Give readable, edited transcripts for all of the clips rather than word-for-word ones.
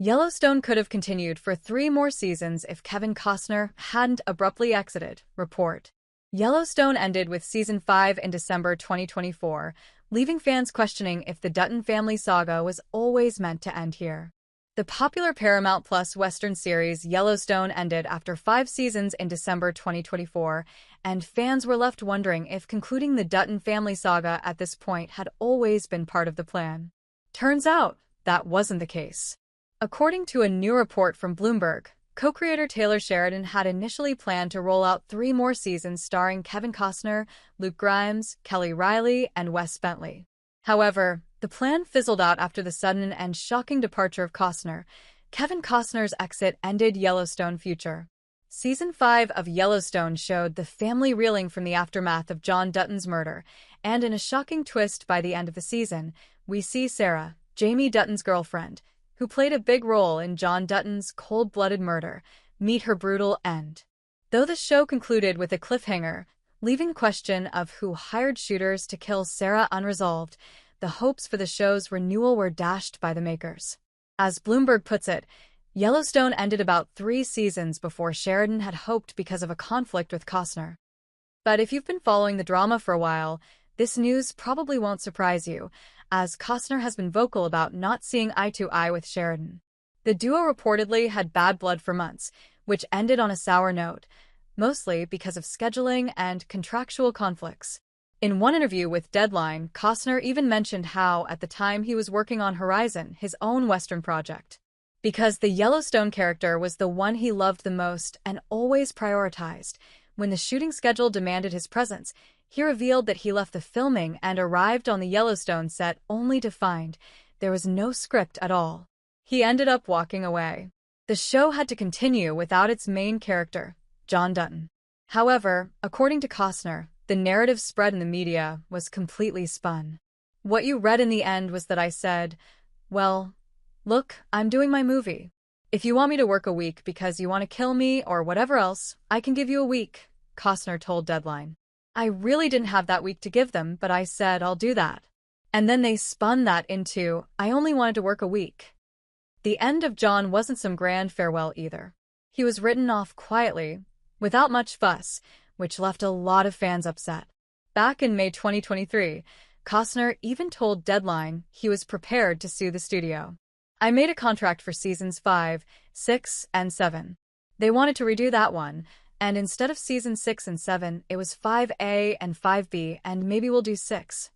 Yellowstone could have continued for 3 more seasons if Kevin Costner hadn't abruptly exited, report. Yellowstone ended with Season 5 in December 2024, leaving fans questioning if the Dutton family saga was always meant to end here. The popular Paramount Plus Western series Yellowstone ended after 5 seasons in December 2024, and fans were left wondering if concluding the Dutton family saga at this point had always been part of the plan. Turns out, that wasn't the case. According to a new report from Bloomberg, co-creator Taylor Sheridan had initially planned to roll out 3 more seasons starring Kevin Costner, Luke Grimes, Kelly Riley, and Wes Bentley. However, the plan fizzled out after the sudden and shocking departure of Costner. Kevin Costner's exit ended Yellowstone's future. Season 5 of Yellowstone showed the family reeling from the aftermath of John Dutton's murder, and in a shocking twist by the end of the season, we see Sarah, Jamie Dutton's girlfriend, who played a big role in John Dutton's cold-blooded murder, meet her brutal end. Though the show concluded with a cliffhanger, leaving question of who hired shooters to kill Sarah unresolved, the hopes for the show's renewal were dashed by the makers. As Bloomberg puts it, Yellowstone ended about 3 seasons before Sheridan had hoped because of a conflict with Costner. But if you've been following the drama for a while, this news probably won't surprise you, as Costner has been vocal about not seeing eye to eye with Sheridan. The duo reportedly had bad blood for months, which ended on a sour note, mostly because of scheduling and contractual conflicts. In one interview with Deadline, Costner even mentioned how, at the time, he was working on Horizon, his own Western project. Because the Yellowstone character was the one he loved the most and always prioritized, when the shooting schedule demanded his presence, he revealed that he left the filming and arrived on the Yellowstone set only to find there was no script at all. He ended up walking away. The show had to continue without its main character, John Dutton. However, according to Costner, the narrative spread in the media was completely spun. What you read in the end was that I said, well, look, I'm doing my movie. If you want me to work a week because you want to kill me or whatever else, I can give you a week, Costner told Deadline. I really didn't have that week to give them, but I said I'll do that. And then they spun that into, I only wanted to work a week. The end of John wasn't some grand farewell either. He was written off quietly, without much fuss, which left a lot of fans upset. Back in May 2023, Costner even told Deadline he was prepared to sue the studio. I made a contract for seasons 5, 6, and 7. They wanted to redo that one, and instead of season 6 and 7, it was 5A and 5B, and maybe we'll do 6.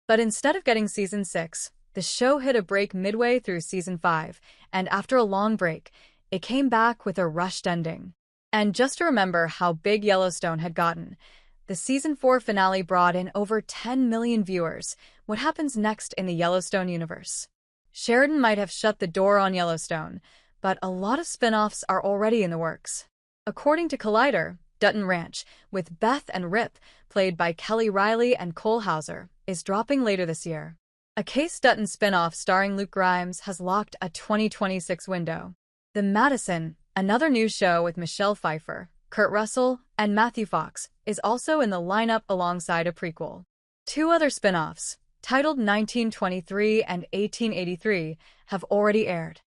But instead of getting season 6, the show hit a break midway through season 5, and after a long break, it came back with a rushed ending. And just to remember how big Yellowstone had gotten, the season 4 finale brought in over 10 million viewers. What happens next in the Yellowstone universe? Sheridan might have shut the door on Yellowstone, but a lot of spin-offs are already in the works. According to Collider, Dutton Ranch, with Beth and Rip, played by Kelly Riley and Cole Hauser, is dropping later this year. A Case Dutton spin-off starring Luke Grimes has locked a 2026 window. The Madison, another new show with Michelle Pfeiffer, Kurt Russell, and Matthew Fox, is also in the lineup alongside a prequel. 2 other spin-offs, titled 1923 and 1883, have already aired.